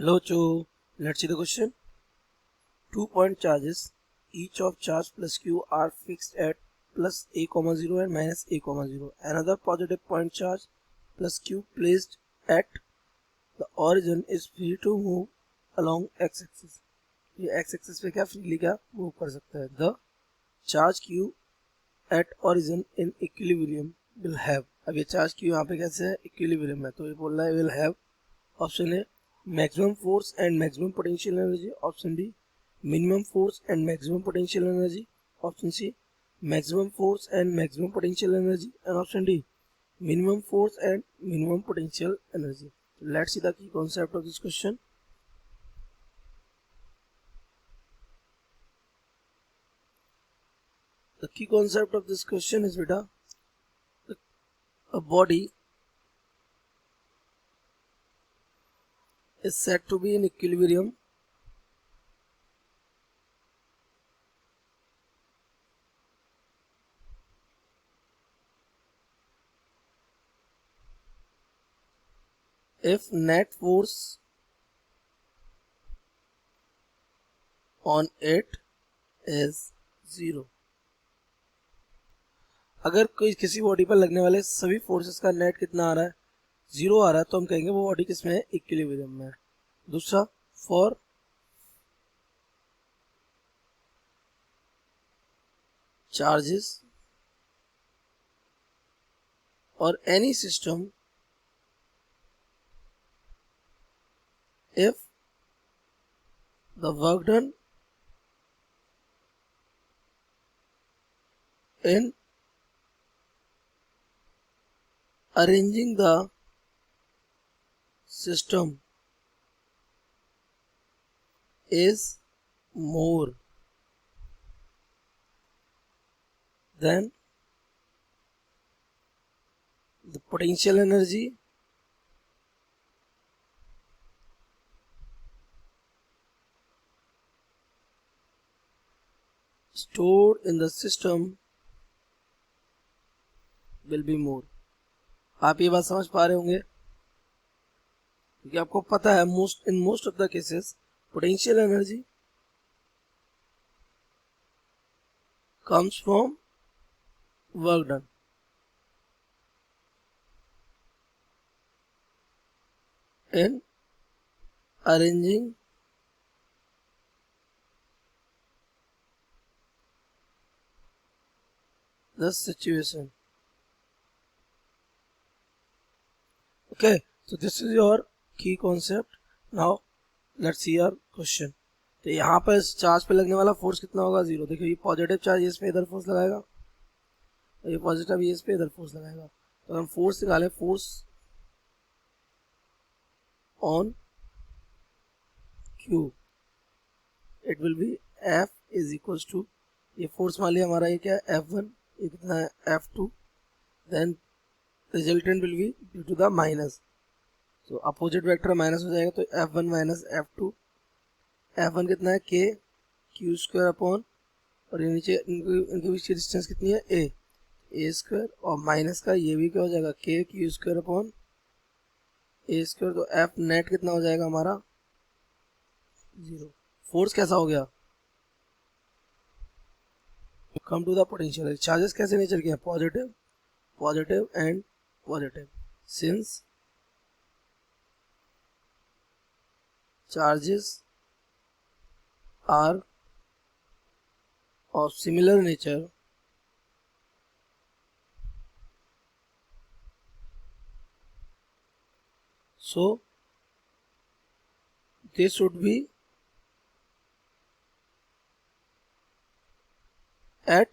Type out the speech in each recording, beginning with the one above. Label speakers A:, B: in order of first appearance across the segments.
A: Hello Joe, let's see the question. 2 point charges, each of charge plus q are fixed at plus a comma 0 and minus a comma 0. Another positive point charge plus q placed at the origin is free to move along x-axis. ये x-axis पे क्या freely क्या move कर सकता है. The charge q at origin in equilibrium will have. अब ये charge q यहाँ पे कैसे है equilibrium है, तो ये बोल रहा है will have. Option A maximum force and maximum potential energy, option B minimum force and maximum potential energy, option C maximum force and maximum potential energy, and option D minimum force and minimum potential energy. Let's see the key concept of this question. The key concept of this question is beta, a body is said to be in equilibrium if net force on it is 0. अगर कोई किसी body पर लगने वाले सभी forces का net कितना आ रहा है, 0 आ रहा है, तो हम कहेंगे वो बॉडी किसमें है, इक्विलिब्रियम में है. दूसरा, फॉर चार्जेस और any system if the work done in arranging the system is more than the potential energy stored in the system will be more. आप ये बात समझ पा रहे होंगे क्योंकि आपको पता है most of the cases potential energy comes from work done. In arranging the situation. Okay, so this is your key concept. Now let's see your question. तो यहाँ पर इस चार्ज पे लगने वाला फोर्स कितना होगा, 0. देखिए ये पॉजिटिव चार्ज इस पे इधर फोर्स लगाएगा, ये पॉजिटिव ये इस पे इधर फोर्स लगाएगा. तो हम फोर्स निकालें, force on Q, it will be F is equals to, ये फोर्स मान लिया हमारा ये क्या है F1, ये कितना है F2, then resultant will be due to the minus, तो अपोजिट वेक्टर माइनस हो जाएगा, तो F1 माइनस F2. F1 कितना है K क्यू स्क्वायर अपॉन, और ये नीचे इनके बीच की डिस्टेंस कितनी है ए स्क्वायर, और माइनस का ये भी क्या हो जाएगा K Q square upon A square. तो F नेट कितना हो जाएगा हमारा 0. फोर्स कैसा हो गया, come to the potential. Charges कैसे नेचर के हैं, positive positive and positive. Since charges are of similar nature, so they should be at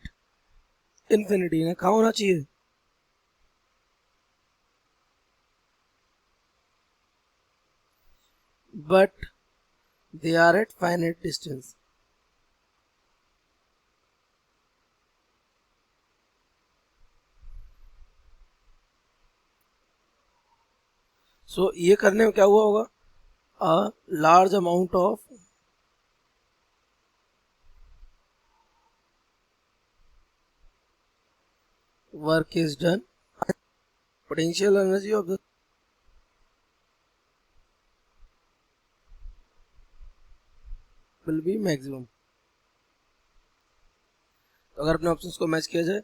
A: infinity. ना कहाँ होना चाहिए, but they are at finite distance. So ये करने में क्या हुआ होगा, a large amount of work is done. Potential energy of the will be maximum. तो अगर अपने ऑप्शंस को मैच किया जाए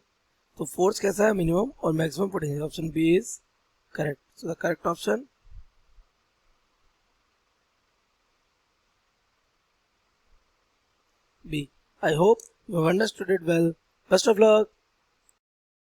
A: तो फोर्स कैसा है, मिनिमम, और maximum potential. Option B is correct. So the correct option B. I hope you have understood it well. Best of luck.